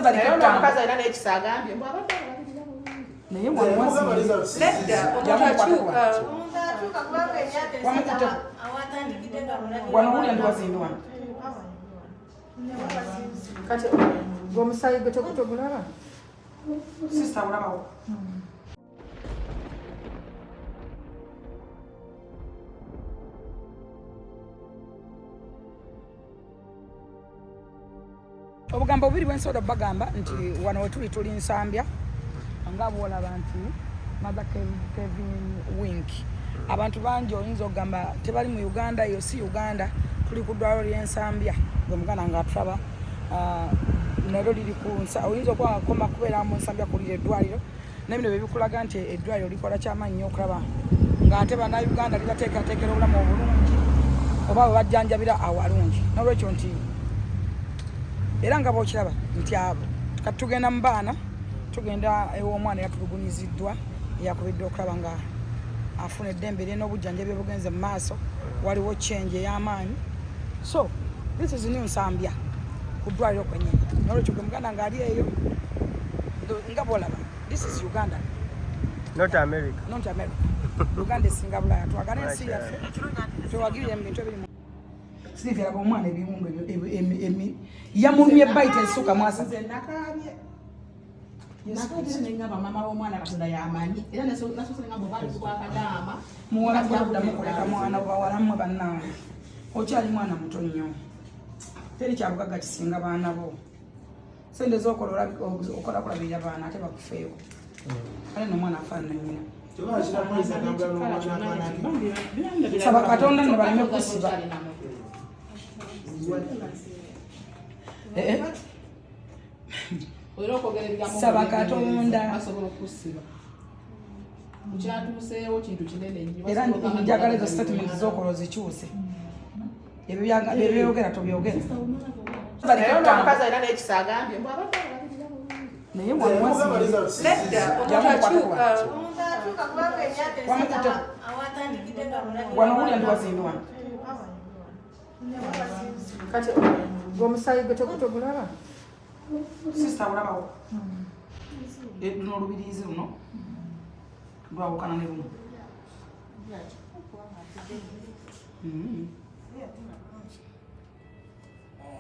Omukazi alina n'ekisaaga mbye mbw abadde naye mwamuwazi nedda omuntu akyuka wano wulya ndi wazindwa kati omusaayi gwe togulaba sisita olabawo obugambo bubiri bwensobola bagamba nti wano wetuli tuli Nsambya nga bwolaba nti Mother Kevin Wink abantu bangi oyinza okugamba tebali mu Uganda, eyo si Uganda, tuli ku ddwaliro ly'Ensambya gwe muganda nga atulaba nalyo liri ku oyinza okukoma kubeera mu Nsambya kulira eddwaliro nebino bebikulaga nti eddwaliro likola kyamaanyi nnyo okulaba nga ate bannayuganda libateekateekera obulamu obulungi oba bwe bajjanjabira awalungi n'olwekyo nti era nga bw'okiraba nti abo kati tugenda mu baana tugenda ew'omwana eyatulugunyiziddwa eyakubidde okulaba nga afuna eddembe lye n'obujjanjabi obugenze mu maaso waliwo change ey'amaanyi so this is new Nsambya ku ddwaliro kwennyini n'olwekyo gwe muganda ng'ali eyo nga bw'olaba this is Uganda not America Uganda esinga Bulaya twagala ensi yaffe twewagirire mu bintu ebirimu Steve yalaba omwana ebiwundu ebyo yamulumye bayita essuka mwasa muwala gwakuddamu kuleka mwana bawalammwe bannange okyali mwana muto nnyo teri kyabugagga kisinga baana bo sente zokola kulabirira baana ate bakufeeko kale nomwana afaanana nnyina saba Katonda ne baleme kusiba saba Katonda era njagala ezo statement zokola zikyuse ebyo byogera tobyogera omukazi alina n'ekisaaga mbye mbw abadde naye mwamuwazi nedda omuntu akyuka wano wulya ndi wazindwa kati omusaayi gwe togulaba sisita olabawo luno olubiriizi luno lwawukana ne luno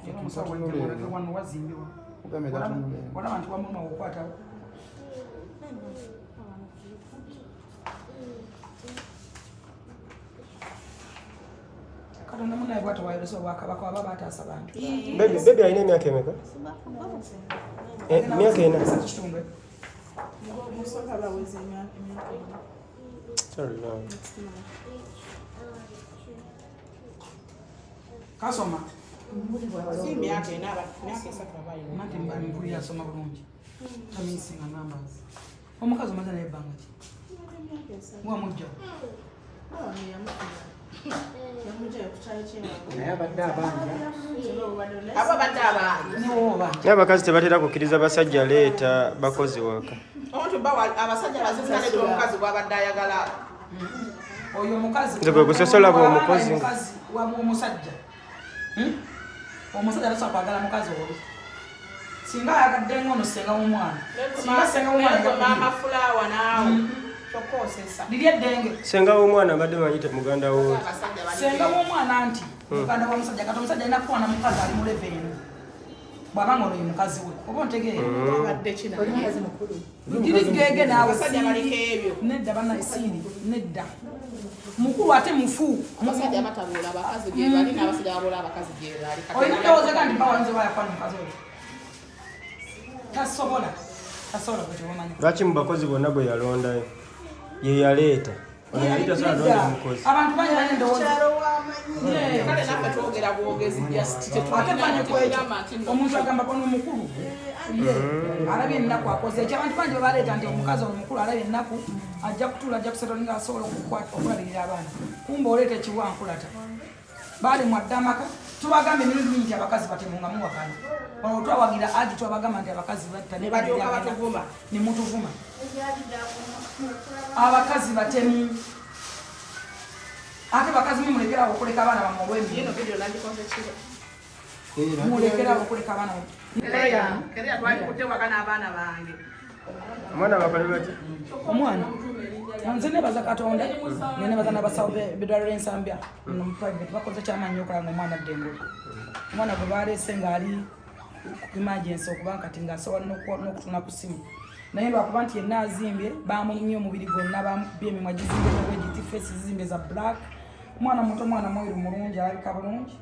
era omusawo wano wazimbibwa olaba nti wamuluma okukwatawo Katonda munaye bwatawayolesa obwakabaka waba bataasa bantu bebi alina emyaka emeka emyaka ena kasoma si myaka ena myaka esatu abayo nati mpulira asoma bulungi tamisinga numbers omukazi omaze naye ebbanga ki wamugjawo naye abakazi tebatera kukkiriza basajja leeta bakozi waka abasajja bazisaleta omukazi gwabadde ayagala oyo omukazi nze gwe gusosola bwe omukozi omusajja omusajja tasobola kwagala mukazi oli singa ayagadde ngono senga w'omwana singa senga w'omwana fulaawa naawe kyokosesa liri eddenge senga w'omwana mbadde manyite muganda wo senga w'omwana nti muganda wa musajja kati omusajja alina kuwana mukazi ali mu leveni bw'aba nga olwoyo mukazi we oba ontegeera liri gege naawe nedda bannayisindi nedda mukulu ate mufu abasajja batabuula abakazi gye bali n'abasajja babuula abakazi gye bali olina ndowooza nti bawanze bayakwana mukazi oyo tasobola bwe tebamanyi lwaki mu bakozi bonna gwe yalondayo ye yaleeta ono yali tasobola londa omukozi abantu bangi balina endowooza kale naffe twogera bwogezi ate banyi kwekyo omuntu agamba kono omukulu alabye ennaku akoze ekyo abantu bangi bebaleeta nti omukazi ono mukulu alabye ennaku ajja kutuula ajja kusetoli nga asobola okulabirira abaana kumba oleeta ekiwankulata baali mwadde amaka tubagamba emirundi mingi nti abakazi batemunga muwakana ono twawagira agi twabagamba nti abakazi batta ne mutuvuma abakazi batemu ate bakazi mulekerawo okuleka abaana bamwe olw'emirimu mulekerawo okuleka abaana Kereya twali kutewa kana abaana bange. Omwana bakolebwa ki? Omwana nze nebaza Katonda nenebaza n'abasawo b'eddwaliro Ensambya mu private bakoze ky'amaanyi okulaba ng'omwana addengula. Omwana gwe baleese ng'ali ku emergency okuba kati ng'asobola n'okutuna ku ssimu naye lwakuba nti yenna azimbye bamulumye omubiri gwonna bamukubye emimwa gizimbe n'obwegiti face zizimbe za black. Omwana muto, omwana mweru mulungi alabika bulungi.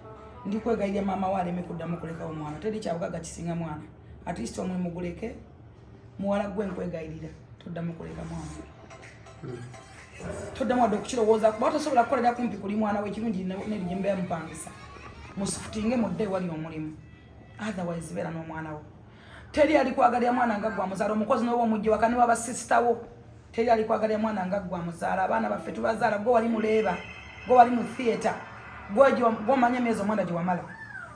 Ndi kwegayirira maama we aleme kuddamu kulekawo omwana teri kyabugagga kisinga mwana at least omwe muguleke muwala gwe nkwegayirira toddamu kuleka mwana toddamu wadde okukirowooza kuba tosobola kukolera kumpi kuli mwana we ekirungi nebijembe yamupangisa musifutinge mudde wali omulimu otherwise beera n'omwana wo teri ali kwagalira mwana nga gwa muzaala omukozi n'oba omujje wakani w'abasisita wo teri ali kwagalira mwana nga gwa muzaala abaana baffe tubazaala gwe wali muleeba gwe wali mu theatre gw'omanya emyezi omwenda gye wamala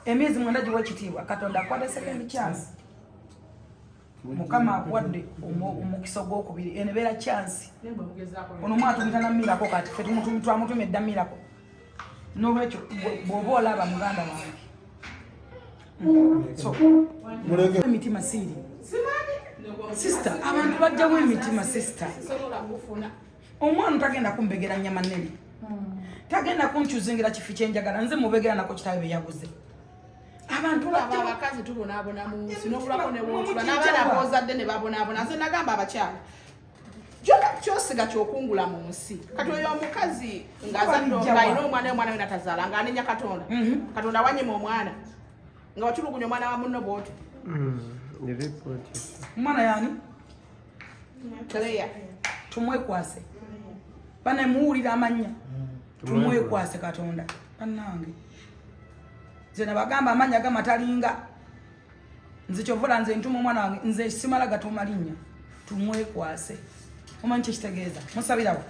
emyezi mwenda giwa ekitiibwa Katonda akwata second chance Mukama akuwadde omukisa ogwokubiri enebeera chance ono omwana tumutanamirako kati ffe twamutumye edda mirako n'olwekyo bw'oba olaba muganda wange emitima siiri sister abantu bajjawo emitima sister omwana tagenda kumbegera nnyama nnene tagenda kunkyuzingira kifi kyenjagala nze mubegera nako kitabe beyaguze abantu abakazi tubonaabona mu nsi n'obulako ne bwotula n'abaana boozadde ne babonaabona nze nagamba abakyala kyosiga kyokungula mu nsi kati oyo omukazi ng'alina omwana we natazaala ng'anenya Katonda Katonda wanyima omwana nga watulugunya omwana wa munno bwoti omwana yani Kereya tumwekwase bane muwulira amanya tumwekwase Katonda bannange nze nabagamba amanya gamatalinga nze kyovula nze ntuma omwana wange nze simala gatuma linnya tumwekwase omanyi kyekitegeeza musabirawo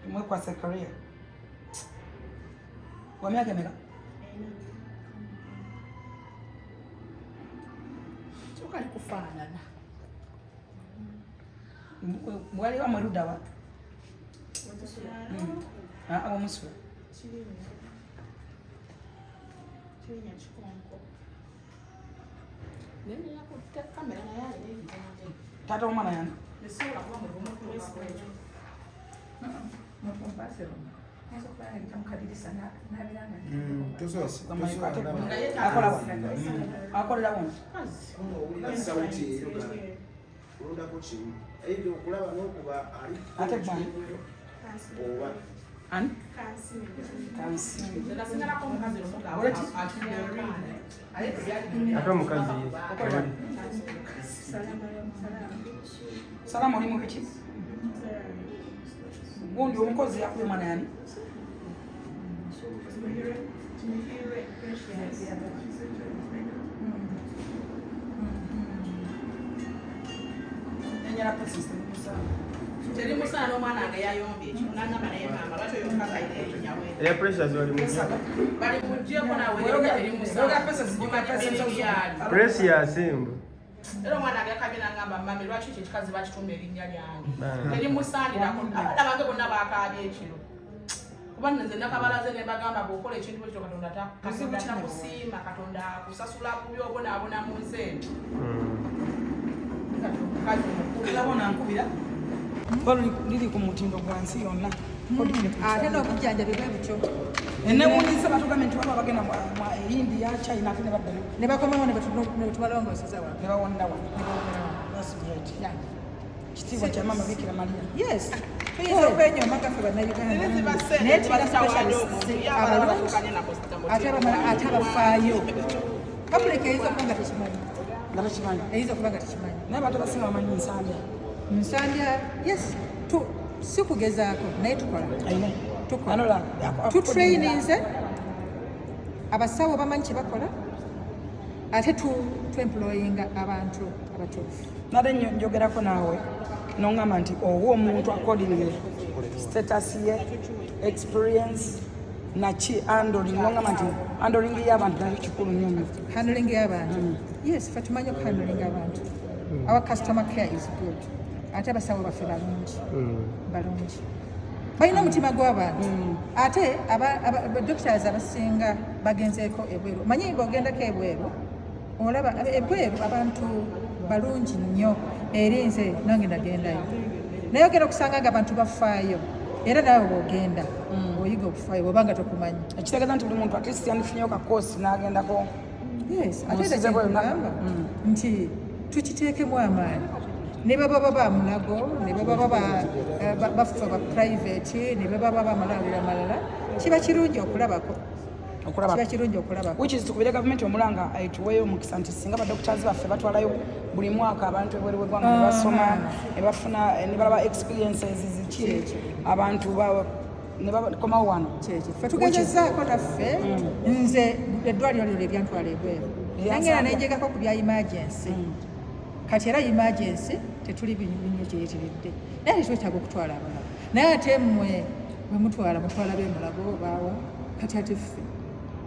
tumwekwase Kereya wa myaka emeka kyokali kufaanana mwaliwa mwerudawa abomusula tata omwana yani akolera wona ate gwani ani ate omukazi salama oli mubiki gundi omukozi yakube mwana yani teri musaana n'omwana nga yayombye ekyo nagamba naye maama lwaki oyo omukazi ayina erinnya we pressures bali mugyeko nawe teri musaana precious mbu era omwana agakabye nagamba mami lwaki ekyo ekikazi bakituma erinnya lyange teri musaanirako abaana bange bonna bakaabye ekiro kuba nze nakabalaze ne bagamba bw'okola ekintu bwekityo Katonda takusiima Katonda akusasula ku byobonaabona mu nsi eno olabona nkubira liri ku mutindo gwa nsi yonna ate n'obujjanjabi bwe butyo enewunyisa batugambye nti baba bagenda mu India China ate ne baddayo ne bakomawo ne tubalongooseza wa ne bawondawa kitiibwa kya mama Bikira Maria yes tuyinza okwenyooma gaffe bannayuganda naye tubala specialist abalungi ate abafaayo public eyinza okuba nga tekimanyi nabakimanyi eyinza okuba nga tekimanyi naye bato basinga bamanyi Nsambya Nsambya yes si kugezaako naye tukola tutraininze abasawo bamanyi kye bakola ate tuemployinga abantu abatuufu nate njogerako naawe noŋŋamba nti owa omuntu accordingly status ye experience naki handling noŋŋamba nti handling y'abantu nayo kikulu nnyo handling y'abantu yes fe tumanyi okuhandling abantu our customer care is good ate abasawo baffe balungi balina omutima gw'abantu ate doctors abasinga bagenzeeko ebweru manyi bw'ogendako ebweru olaba ebweru abantu balungi nnyo eri nze nange nagendayo naye ogenda okusanga nga abantu bafaayo era naawe bw'ogenda oyiga okufaayo bw'oba nga tokumanyi ekitegeeza nti buli muntu atleast yandifunyeyo kakoosi n'agendako ate era kyekugamba nti tukiteekemu amaanyi ne baba baba mulago ne baba bafa ba private ne baba bamalwaliro amalala kiba kirungi okulabako which is tukubire gavumenti omulanga aituweyo omukisa nti singa badoctors baffe batwalayo buli mwaka abantu ebweru w'eggwanga ne basoma ne bafuna ne balaba experiences ziki abantu ne bakomawo wano ffe tugezezaako naffe nze eddwaliro lyo eryantwala ebweru nangera nenjegako ku bya emergency kati era emergency tetuli binyo kyeyitiridde naye tetwetaaga okutwala abalala naye ate mmwe bwe mutwala b'emulago baawa kati ate ffe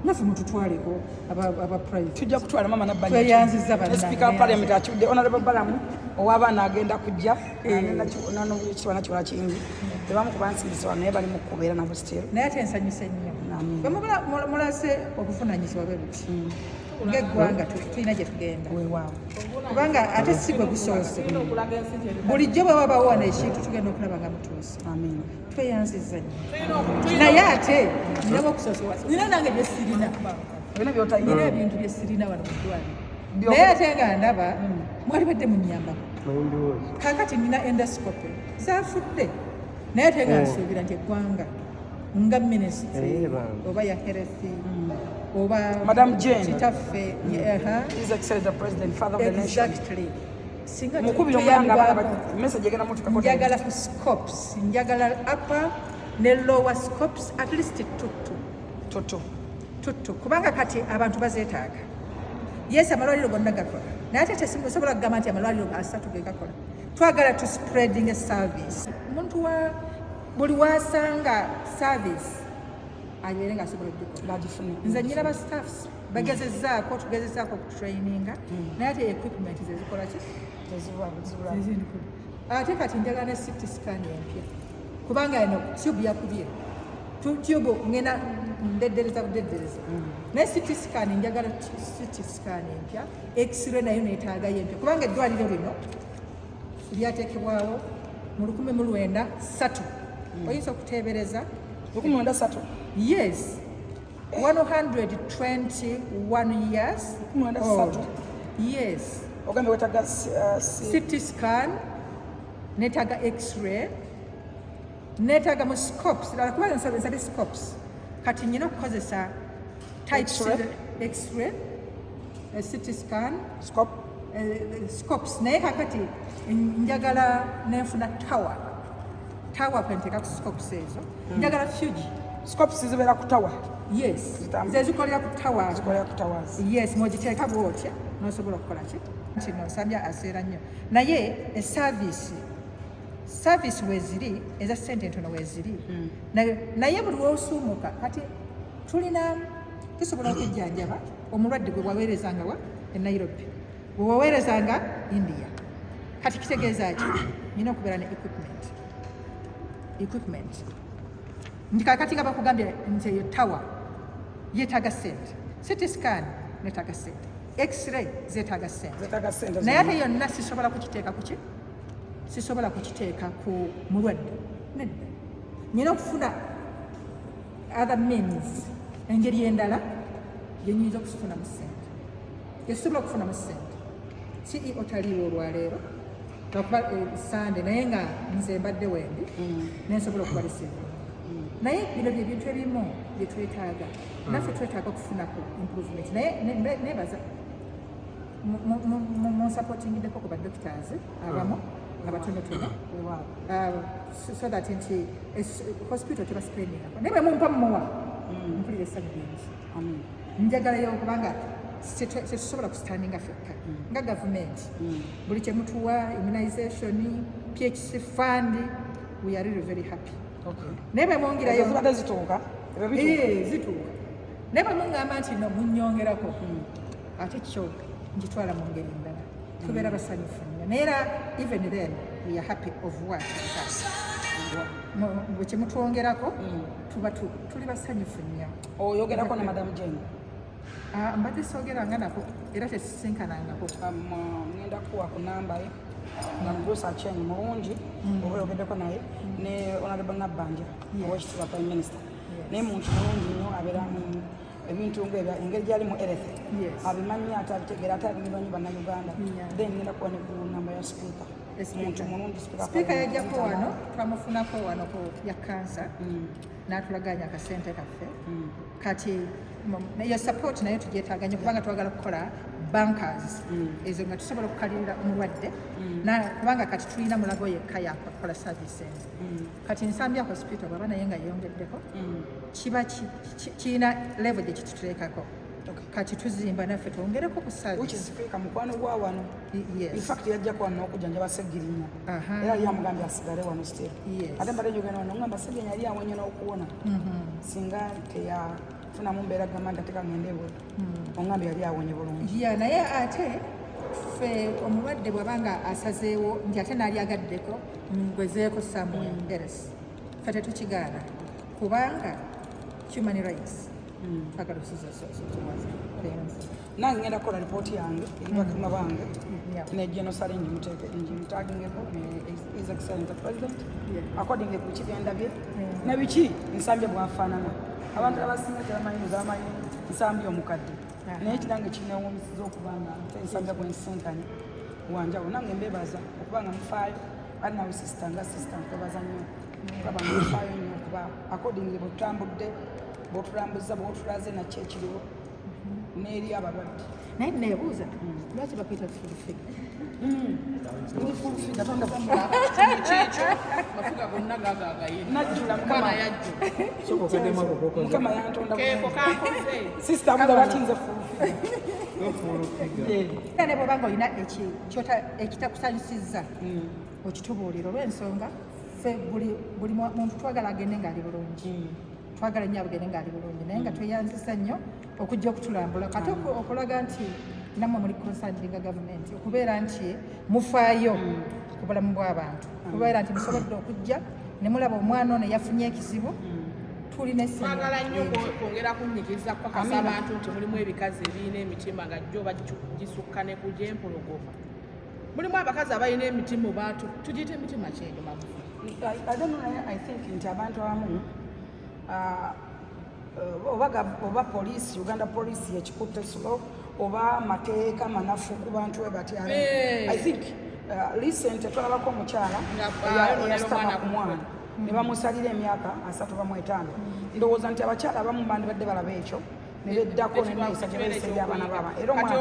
naffe mututwaleko aba private tujja kutwala mama tweyanziza speaker parliament akiwudde honorable balamu ow'abaana agenda kujja n'ekitwana kiwala kingi tebamu kuba nsingisa wano naye bali mu kubeera nabo sitero naye ate ensanyusa ennyo bwe mulaze okuvunanyizibwa bwe buti ng'eggwanga tulina gye tugenda kubanga ate si gwe gusoose bulijjo bwe waba wona ekintu tugenda okulaba nga mutuuse tweyanziza nnyo naye ate ninamu okusosola nina nange byesirina nina ebintu byesirina wano mu ddwaliro naye ate nga ndaba mwali badde munyambako kakati nina endoscope zaafudde naye ate nga nsuubira nti eggwanga nga ministry oba ya health oba Madam Jane kitaffe His Excellency the President, Father of the Nation. Exactly. Singa mukubira omulanga message egenda mutuka njagala ku scopes njagala upper ne lower scopes at least tuttu kubanga kati abantu bazeetaaga yes amalwaliro gonna gakola naye ate tesobola kugamba nti amalwaliro asatu ge gakola twagala to spreading a service omuntu wa buli wasanga service abeere nga asobola okugifuna nze nyina ba staffs bagezezaako tugezezaako okutraininga naye ate equipment zezikola ki ate kati njagala ne CT scan empya kubanga eno tube yakubye tube ngena ndeddereza budeddereza naye CT scan njagala CT scan empya x-ray nayo neetaagayo empya kubanga eddwaliro lino lyateekebwawo mu 1903 oyinza okuteebereza 1903 yes 121 years old. Yes. Ogambe wetaga CT scan, netaga x-ray, netaga mu scopes. La kuba nsabye scopes. Kati nyina okukozesa type x-ray, CT scan, scopes. Naye kakati njagala nenfuna tower. Tower kwenteka ku scopes ezo. Njagala Fuji. Scopes zibeera ku tower. Yes. Zezikolera ku tower. Zikolera ku towers. Yes, mojiteeka bwotya n'osobola okukola ki nti nosambya aseera nnyo naye service weziri eza ssente entono weziri naye buli wosuumuka kati tusobola okujjanjaba omulwadde gwe waweerezanga wa e Nairobi gwe waweerezanga India kati kitegeeza ki nina okubeera ne equipment nti kakati nga bakugambye nti eyo tawa yeetaaga ssente CT scan neetaaga ssente x-ray zeetaaga ssente naye ate yonna sisobola kukiteeka ku mulwadde nedda nyina okufuna other means engeri endala gyenyinza okufunamu ssente gesobola okufunamu ssente CEO taliiwo olwaleero lwakuba Sande naye nga nze mbadde wendi nensobola okuba receive naye bino byebintu ebimu byetwetaaga naffe twetaaga okufunako improvement naye nebaza munsupportingideko ku badoctors abamu abatonotono so that nti hospital tebaspendingako naye bwe mumpa mumuwa mpulira essanyu lingi njagalayo okubanga tetusobola kustandinga fekka nga gavumenti buli kyemutuwa immunization PHC fund we are really very happy naye bwe mwongerayo zituuka naye bwe mungamba nti no munnyongerako ate kyo njitwala mu ngeri endala tubeera basanyufu nnyo naye era even then we are happy of what we have bwe kyemutwongerako tuba tuli basanyufu nnyo. Oyogerako ne Madam Jane? Mbadde soogeranga nako era tesisinkanangako. Ngenda kuwa ku namba ye nga Bruce Acheng mulungi oba oyogeddeko naye ne Honorable Nabbanja owekitiibwa Prime Minister naye muntu mulungi nnyo abeera ebintu engeri gyali mu erethe abimanyi ate abitegeera ate abimanyi bannayuganda then ngenda kuwa ne ku namba ya speaker muntu mulungi sipiika yajjako wano twamufunako wano ya kansa n'atulaganya akasente kaffe kati eyo support nayo tugyetaaganya kubanga twagala kukola bankers ezo nga tusobola okukalirira omulwadde kubanga kati tulina mulago yekka yakola services kati Nsambya hospital bwaba naye nga yeyongeddeko kiba kirina level gye kituteekako kati tuzimba naffe twongereko ku service mukwano gwa wano infact yajjako wano okujjanjaba Ssegirinya era yali amugambye asigale wano still ate mbadde njogera wano ngamba Ssegirinya yali awenye n'okuwona singa teyafunamu mbeera gamba nti ateka ngende bwe ongambye yali awenye bulungi naye ate ffe omulwadde bw'abanga asazeewo nti ate naali agaddeko ngwezeeko somewhere else ffe tetukigaana kubanga human rights twagala nange ngenda kukola ripooti yange eribakama bange ne genosale njimutagingeko his excellent president according ku kigenda bye ne biki Nsambya bwafaanana abantu abasinga tebamanyi zamanyi Nsambya omukadde naye kirange kinewunyisiza okuba nga Nsambya bwensinkanye wanjawulo nange mbebaza okubanga mufaayo ali nawe sisita nga sisita nkwebaza nnyo okaba nga mufaayo nnyo okuba according bwetutambudde bw'otulambuza bw'otulaze nakyo ekiriwo n'eri abalwadde naye neebuuza lwaki bakwita fulfiga ndi fulfiga kikyo mafuga gonna gagagaye najjula mukama yajju mukama yantonda keeko kankoze sisita abuza batinze fulfiga ne bwobanga olina ekitakusanyusizza okitubuulira olw'ensonga ffe buli muntu twagala agende ng'ali bulungi twagala nnyo abugende ng'ali bulungi naye nga tweyanziza nnyo okujja okutulambula kati okulaga nti nammwe muli concerninga gavumenti okubeera nti mufaayo ku bulamu bw'abantu okubeera nti musobodde okujja ne mulaba omwana ono yafunye ekizibu tulina twagala nnyo kwongera kunyigiriza kukakasa abantu nti mulimu ebikazi ebirina emitima nga jjo bagisukka ne kuja empologoma mulimu abakazi abalina emitima baatu tugiyita emitima kyenyo mabufu I think nti abantu abamu oba poliisi Uganda poliisi yekikutte sulo oba amateeka manafu ku bantu we batya I think recent twalabako omukyala eyasitama ku mwana ne bamusalira emyaka 35 ndowooza nti abakyala abamu bandibadde balaba ekyo ne beddako nenayisa gyebeyisa eri abaana baaba era omwana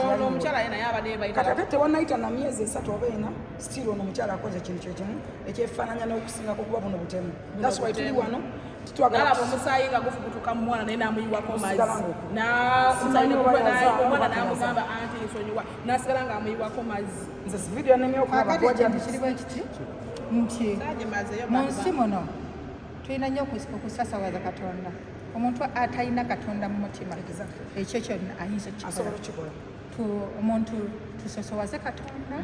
ate tewannayita na myezi 3 oba 4 still ono omukyala akoze ekintu kyekimu ekyefaananya n'okusingako kuba buno butemu that's why tuli wano nalaba omusaayi nga gufubutuka mu mwana naye namuyiwako mazzi omwana namugamba anti nsonyiwa nasigala nga amuyiwako mazzi nze video nemyokiriwo ekiti nti mu nsi muno tulina nnyo okusasawaza Katonda omuntu atalina Katonda mu mutima ekyo kyonna ayinza okukikola omuntu tusosowaze Katonda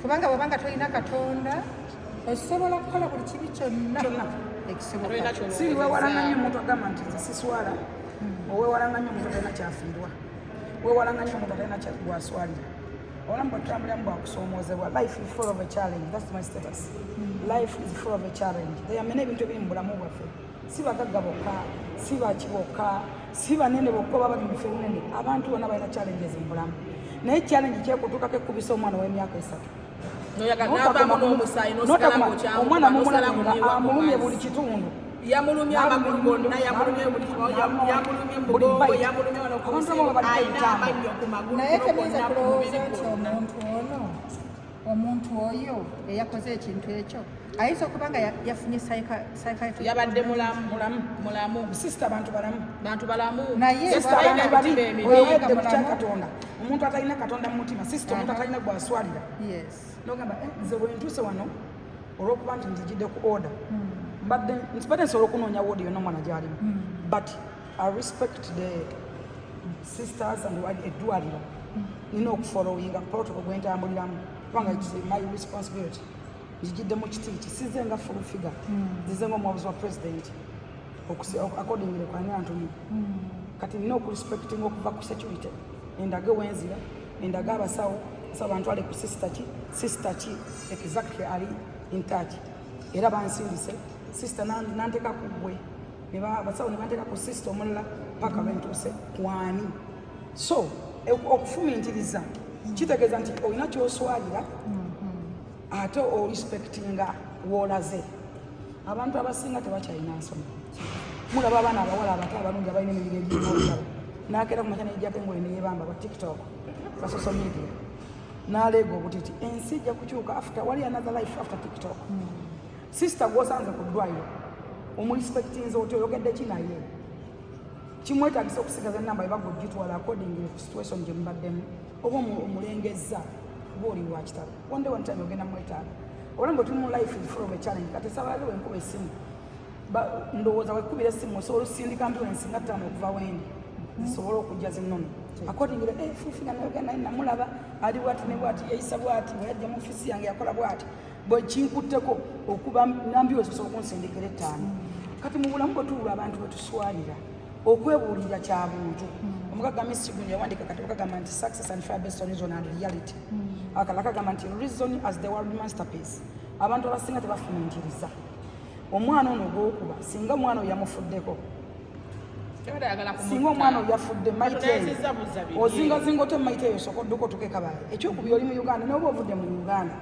kubanga bwobanga tolina Katonda osobola kukola buli kibi kyonna ekisoboka siri weewalanga nnyo omuntu agamba nti nze siswala oweewalanga nnyo omuntu atalina kyafiirwa weewalanga nnyo omuntu atalina gwaswalira obulamu bwatutambuliramu bwakusoomoozebwa life is full of a challenge that's my status life is full of a challenge deyamena ebintu ebiri mu bulamu bwaffe si bagagga bokka si baki bokka si banene bokka oba bali mufe munene abantu bonna balina challenges mu bulamu naye challenge kyekutuukako ekkubisa omwana w'emyaka 3 omwana amulumye buli kitundu yamulumya amagulu gonna yamulumya buli mugongo yamulumya wano ku nsi ayina amannyo ku magulu naye temuyinza kulowooza nti omuntu oyo eyakoze ekintu ekyo ayinza okuba nga yafunye psychiatry yabadde mulamu sisita bantu balamu naye wewedde kukya Katonda omuntu atalina Katonda mu mutima sisita omuntu atalina gwaswalira nogamba nze bwentuuse wano olwokuba nti nzijidde ku order mbadde nsobola okunoonya woodi yonna omwana gyalimu but I respect the sisters and eddwaliro nina okufollowinga protocol gwentambuliramu kubanga it's my responsibility njigidde mu kitiiki size nga full figure zize ng'omuwabuzi wa president accordingly kwani antumi kati nina okurespectinga okuva ku security endage wenzira endage abasawo bantwale ku sister ki exactly ali in touch era bansindise sister nanteka ku gwe abasawo ne banteka ku sister omulala paka lwentuuse kwani so okufumintiriza kitegeeza nti olina kyoswalira ate orespectinga woolaze abantu abasinga tebakyalina nsonga mulaba abaana abawala abato abalungi abalina emibiri egiolaba nakera ku makya nejjako engoye neyebamba ba tiktok ba social media naleega obutiti ensi ejja kukyuka wali another life after tiktok sister gwosanze ku ddwaliro omurespectinze oti oyogedde ki naye kimwetagisa okusigaza enamba ebaga ogitwala according ku situation gye mubaddemu oba omulengezza oba oli wakitalo one day one time ogenda mwetaaga ola nga tuli mu life is full of a challenge kati sabalaze wenkuba essimu ndowooza wekubira essimu osobola okusindika ambulance nga ttaano okuva wendi zisobola okujja zinnono accordingly fuufinga nayogenda naye namulaba ali bwati ne bwati yayisa bwati bweyajja mu ofisi yange yakola bwati bwe kinkutteko okuba nambiwe zisobola okunsindikira ettaano kati mu bulamu bwe tuwula abantu bwe tuswalira okwebuulira kya buntu omugagga Miss Gunya yawandika katabo kagamba nti success and fair based on reason and reality akala kagamba nti reason as the world masterpiece abantu abasinga tebafumintiriza omwana ono gwokuba singa omwana oyo yamufuddeko singa omwana oyo yafudde maite ozingazinga ote maite eyo sokodduko tukekabaye ekyokubi oli mu Uganda noba ovudde mu Uganda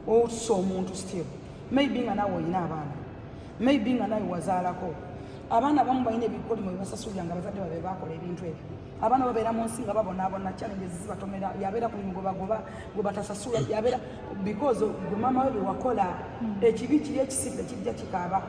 otusa omuntu still maybe nga nawe olina abaana maybe nga nawe wazaalako abaana abamu balina ebikolimo byebasasulira nga bazadde babe bakola ebintu ebyo abaana babeera mu nsi nga babonaabona challenges zibatomera yabeera ku limu gwe batasasula yabeera because gwe maama we bewakola ekibi kiri ekisibe kijja kikaaba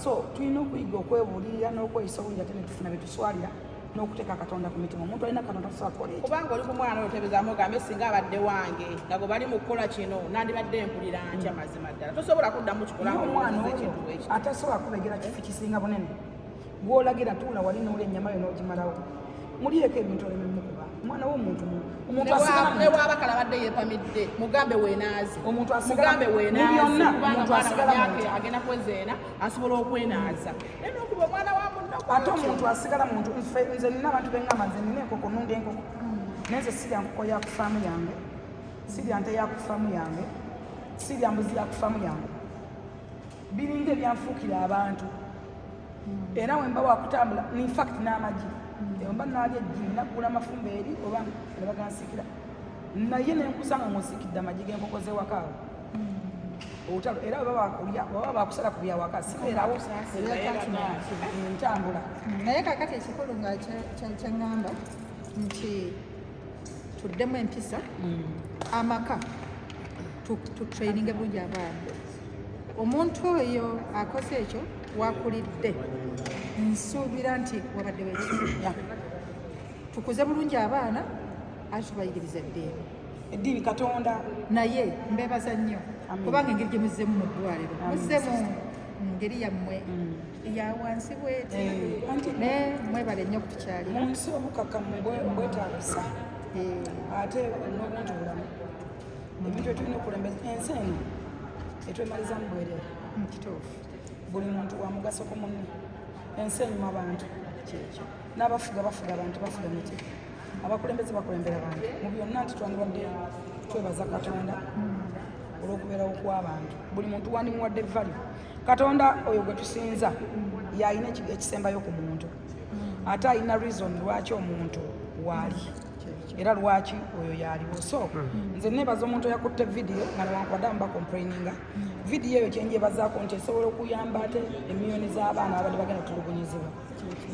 so tulina okuyiga okwebuulirira n'okweyisa obulungi ate netufuna betuswalira n'okuteeka Katonda ku mitima omuntu alina Katonda tusobola kukola ekyo kubanga oli ku mwana otebezaamu ogambe singa abadde wange nga gwe bali mu kukola kino nandibadde mpulira ntya mazima ddala tosobola kuddamu kikolamu omwana oyo atasobola kubegera kifi kisinga bunene gwolagira tuula wali noolya ennyama yo n'ogimalawo mulieko ebintu olememukuba omwana w'omuntu newaba kalabadde yepamidde mugambe weenaazi omuntu mugambe weenaazi omuntu asigala agenda kwezeena asobola okwenaaza naye n'okuba omwana wa munno ate omuntu asigala muntu nze nina abantu bengamba nze nina enkoko nunda enkoko naye nze sirya nkoko yakufaamu yange sirya nte yakufaamu yange sirya mbuzi yakufaamu yange biringa ebyanfuukira abantu era wemba wakutambula infact n'amagi mba naalya ejjini naggula amafumba eri oba ne bagansikira naye nenkusanga ngonsikidde amagi g'enkoko z'ewakaawo obutalo era baba bakusala ku byawaka sibeerawo ntambula naye kakati ekikulu nga kyaŋŋamba nti tuddemu empisa amaka tutraininge bulungi abaana omuntu oyo akoze ekyo wakulidde nsuubira nti wabadde wekiya tukuze bulungi abaana ate tubayigiriza eddiini Katonda naye mbeebaza nnyo kubanga engeri gye muzzemu mu ddwaliro muzzemu ngeri yammwe ya wansi bweti naye mwebale nnyo kutukyali mu nsi obukakamu bwetaagisa ate n'obungi bulamu ebintu etulina okulembeza ensi eno etwemalizamu bwerere kituufu buli muntu wa mugaso ku munne ensi enyuma abantu kyekyo n'abafuga bafuga abantu bafuga miti abakulembeze bakulembera bantu mu byonna nti twandibadde twebaza Katonda olw'okubeerawo kw'abantu buli muntu wandimuwadde value Katonda oyo gwe tusinza yalina ekisembayo ku muntu ate alina reason lwaki omuntu waali era lwaki oyo yaliwo so nze nebaza omuntu yakutte vidiyo nga newankubadde amu bakomplaininga vidiyo eyo kyenjebazaako nti esobola okuyamba ate emiliyoni z'abaana abadde bagenda tulugunyizibwa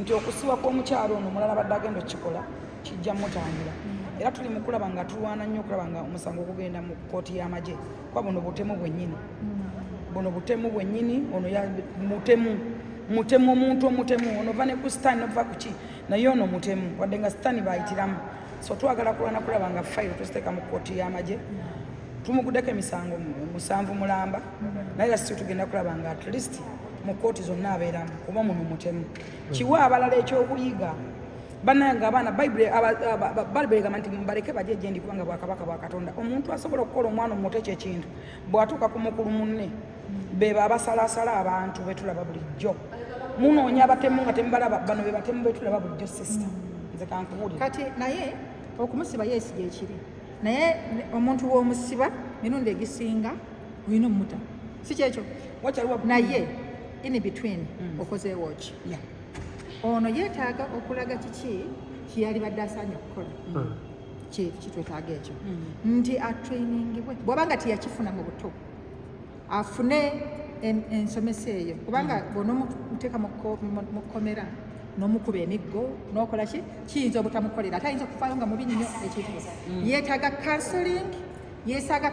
nti okusiba kw'omukyalo ono omulala abadde agenda okukikola kijja mutangira era tuli mu kulaba nga tulwana nnyo okulaba nga omusango okugenda mu kkooti y'amagye kuba buno butemu bwennyini buno butemu bwennyini ono mutemu omuntu omutemu ono ova ne ku sitaani nova ku ki naye ono mutemu wadde nga sitaani bayitiramu so twagala kulwana kulaba nga fayiro tuziteeka mu kkooti y'amagye tumuguddeko emisango 7 mulamba naye lasi tugenda kulaba nga at least mu kkooti zonna abeeramu kuba muno mutemu kiwa abalala ekyokuyiga bannanga abaana bayibuli egamba nti mbaleke bajje gye ndi kubanga bwakabaka bwa Katonda. Omuntu asobola okukola omwana omuto ekyo ekintu bw'atuuka ku mukulu munne be babasalasala abantu betulaba bulijjo. Munoonya abatemu nga temubalaba, bano be batemu betulaba bulijjo sister. Nze kankubuulira. Kati naye okumusiba yeesiga ekiri. Naye omuntu w'omusiba mirundi egisinga olina omumuta. Si kyekyo. Naye in between okozeewo ki? Ono yeetaaga okulaga kiki kyeyali badde asaanye okukola. Kitwetaaga ekyo. Nti atrainingibwe. Bw'abanga tiyakifuna mu buto, afune ensomesa eyo. Kubanga bw'onoomuteeka mu kkomera n'omukuba emiggo n'okola ki kiyinza obutamukolera. Ate ayinza okufaayo nga mubi nnyo ekintu. Yeetaaga counseling, yeetaaga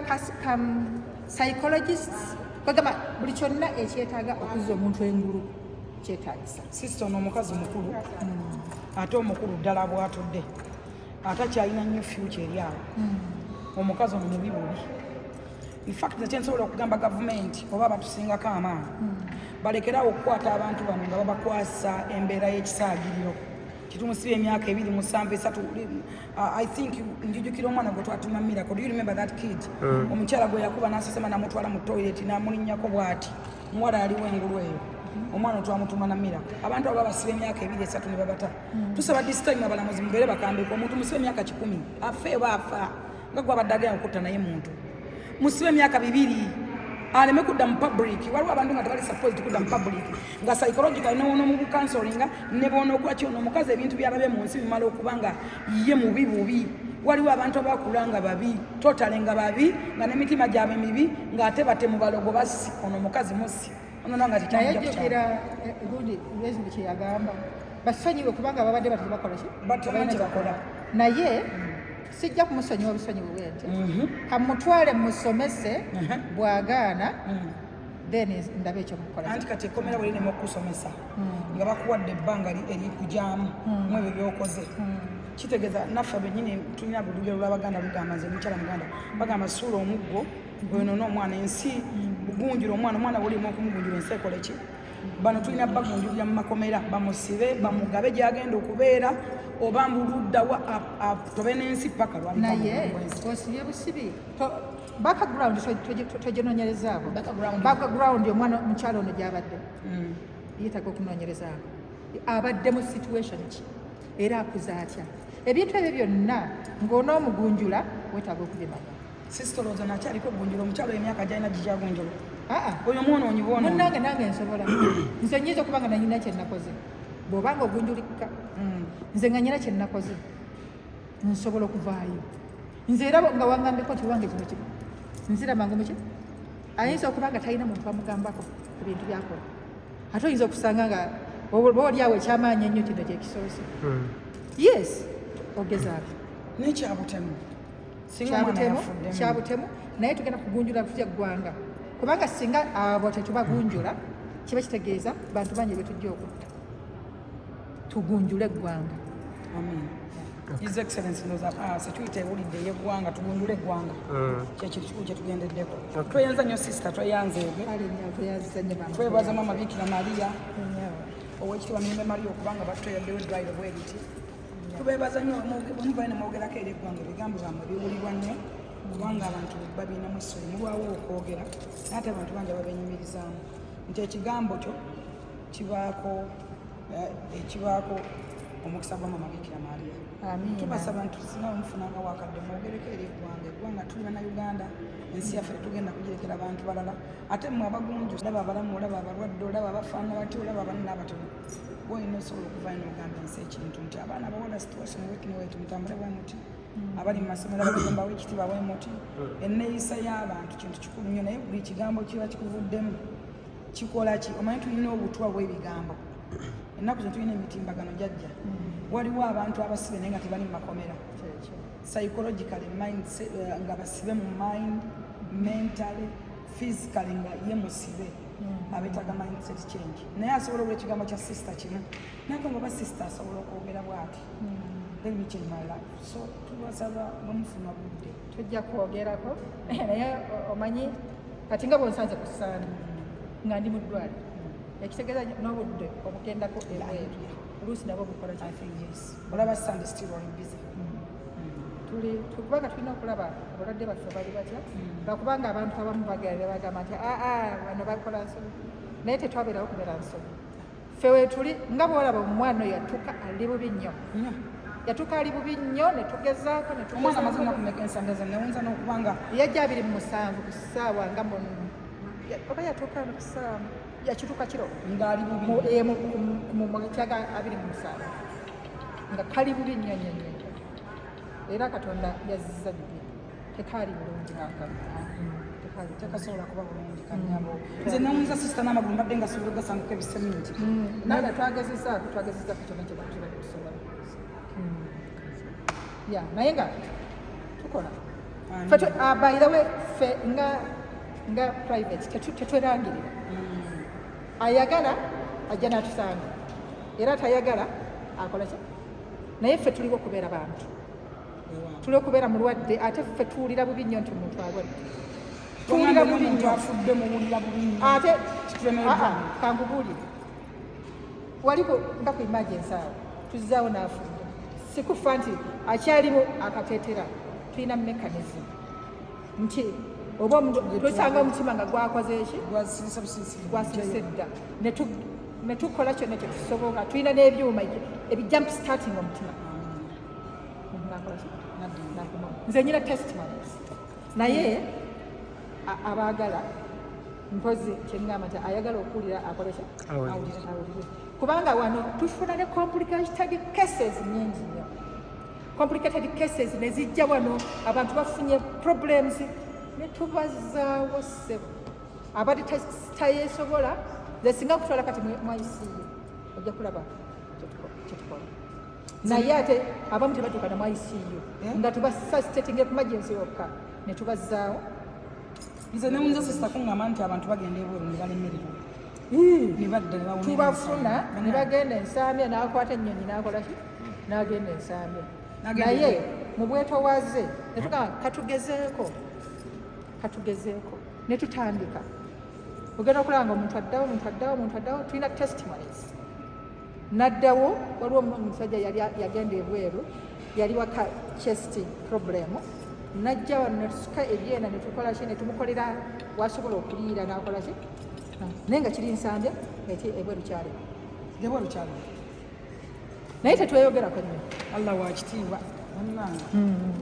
psychologists. Kagamba buli kyonna ekyetaaga okuzza omuntu engulu kyetaagisa. Sister ono omukazi mukulu ate omukulu ddala bw'atudde ate kyalina nnyo future eri awo. Omukazi ono mubi bubi. In fact nakye nsobola okugamba gavumenti oba batusingako amaanyi balekerawo okukwata abantu bano nga babakwasa embeera y'ekisaagiriro. Kitumusiba emyaka 2, 3. I think njijukira omwana gwe twatuma Miracle. Do you remember that kid? Omukyala gwe yakuba n'asesema n'amutwala mu toilet n'amulinnyako bw'ati. Muwala aliwo engulu eyo. Omwana twamutuma na Miracle. Abantu abo basiba emyaka 2, 3 ne babata. Tusaba this time abalamuzi mubeere bakambeko omuntu musiba emyaka 10 afe baafa nga gwe abadde agenda okutta naye muntu. Musiba emyaka 2 aleme kudda mu public. Waliwo abantu nga tebali supposed kudda mu public nga psychological n'ono mu counseling ne bono okwaki ono omukazi ebintu byalabye mu nsi bimala okubanga ye mubi bubi. Waliwo abantu abakula nga babi totale nga babi nga n'emitima gyabwe mibi ng'ate batemu balogo basi ono omukazi musi ono nanga tikyayajjukira gundi lwezintu kye yagamba basonyiwe kubanga babadde bakola ki batemanyi bakola naye sijja kumusonyiwa obusonyiwe bwente kamutwale musomese bwagaana then ndabe ekyo mukola anti kati ekkomera bwe lirema okusomesa nga bakuwadde ebbanga erikujaamu mu ebyo byokoze kitegeeza naffe bennyini tulina bulugero lw'Abaganda lugamba nze mukyala Muganda bagamba suula omuggo oyonoona omwana ensi bugunjula omwana bulimu okumugunjula ensi ekola ki bano tulina bagunjulira mu makomera bamusibe bamugabe gyagenda okubeera oba mbuluddawa tobe n'ensi paka naye osibye busibi background tweginoonyerezaako background omwana omukyalo ono gyabadde yeetaaga okunoonyerezaako abadde mu situation ki era akuza atya ebintu ebyo byonna ng'onoomugunjula weetaaga okubimanya. Sister Rosa nakyaliko ogunjula omukyalo emyaka gyalina gikyagunjula oyo mwonoonyi bwonoonyi munnange nange nsobola nze nyinza okuba nga nanyina kye nakoze bw'obanga ogunjulikka nze nga nyina kye nakoze nsobola okuvaayo nze era nga wangambeko nti wange kino kimu nzira mangu muki ayinza okuba nga talina muntu amugambako ku bintu byakola ate oyinza okusanga nga oba oliawo ekyamaanyi ennyo kino kyekisoose yes ogezaako nekyabutemu kyabutemu naye tugenda kugunjula tutya ggwanga kubanga singa abo tetubagunjula kiba kitegeeza bantu bangi betujja okutta tugunjule eggwanga. His Excellency ndoza situyita ewulidde ey'eggwanga tugunjule eggwanga kyekiri kikulu kyetugendeddeko tweyanza nnyo sister tweyanzeege twebaza mama Bikira Maria owekitiibwa Mirembe Maria okubanga batweyaddewo eddwaliro bweriti tubeebaza nnyo omuvayo ne mwogerako eri eggwanga ebigambo byammwe biwulirwa nnyo kubanga abantu babinamu essuubi mulwawo okwogera naye ate abantu bangi ababenyumirizaamu nti ekigambo kyo kibaako omukisa gwa mama Bikira Maria. Tubasaba nti singa mufunanga wakadde mwogereko eri eggwanga tuli bannayuganda ensi yaffe tugenda kugirekera abantu balala ate mmwe abagunju olaba abalamu olaba abalwadde olaba abafaana bati olaba abanene abatono boyina osobola okuvayo n'ogamba ensi ekintu nti abaana bawala situation wekiniwaitu mutambule bwe muti abali mu masomero abagomba w'ekitiibwa bwe muti enneeyisa y'abantu kintu kikulu nnyo naye buli kigambo kiba kikuvuddemu kikola ki omanyi tulina obutwa bw'ebigambo ennaku ze tulina emitimbagano jajja waliwo abantu abasibe naye nga tebali mu makomera psychologically nga basibe mu mind mentally physically nga ye musibe abetaaga mindset change naye asobola olwa ekigambo kya sister kimu nagamba oba sister asobola okwogera bwati let me change my life so tubasaba bamufuna budde tujja kwogerako naye omanyi kati nga bwonsanze ku ssaani nga ndi mu ddwaliro ekitegeeza n'obudde obugendako ebweru oluusi nabo bukola I think yes. Olaba Sunday still on busy. kubanga tulina okulaba abalwadde baffe bali batya lwakubanga abantu abamu bagamba nti bano bakola nsobi naye tetwabeerawo kubeera nsobi ffe wetuli nga bwolaba omwana oyo yatuuka ali bubi nnyo yatuuka ali bubi nnyo netugezaako omwana mazina kumeka ensanda ze newunza n'okubanga yajja 27 ku ssaawa nga oba yatuuka no ku ssaawa yakituuka kiro ngaali bubi mu kyaga 27 nga kali bubi nnyo era Katonda yazizza bibi tekaali bulungi tekasobola kuba bulungi kanyabo nze nawunza sisita n'amagulu mbadde nga sobola gasanguka ebiseminti naye twagezezzaako Katonda kyebatuba tusobola naye nga tukola by the way ffe nga private tetwerangirira ayagala ajja n'atusanga era atayagala akola ki naye ffe tuliwo okubeera bantu tuli okubeera mulwadde ate ffe tuwulira bubi nnyo nti omuntu alwadde tuwulira bubi nnyo afudde muwulira bubi nnyo ate kankubuulire waliwo nga ku emergency awo tuzzaawo n'afudde sikufa nti akyalimu akateetera tulina mechanism nti oba tusanga omutima nga gwakoze eki gwasirise dda ne tukola kyonna kye tusoboka tulina n'ebyuma ebijump starting omutima nze nyina testimonies naye abaagala mpozi kyeŋŋamba nti ayagala okuwulira akolekya awulire kubanga wano tufuna ne complicated cases nyingi nnyo complicated cases ne zijja wano abantu bafunye problems ne tubazaawo ssebo abadde tayeesobola ze singa kutwala kati mwaisiyo ojja kulaba kyetukola naye ate abamu tebatuuka na ICU nga tubasasitatinga emergency yokka ne tubazaawo nze newunza sisita kuŋŋamba nti abantu bagenda ebweru ne balemererwa ne badda tubafuna ne bagenda ensambya n'akwata ennyonyi n'akola ki n'agenda ensambya naye mu bwetoowaze ne tugamba katugezeeko ne tutandika ogenda okulaba nga omuntu addawo tulina testimonies naddawo waliwo omusajja yagenda ebweru yali waka chest problem najja wano netusuka ebyenda netukola ki netumukolera wasobola okuliira nakola ki naye nga kiri nsambya eti ebweru kyali naye tetweyogerako nnyo Allah wakitiibwa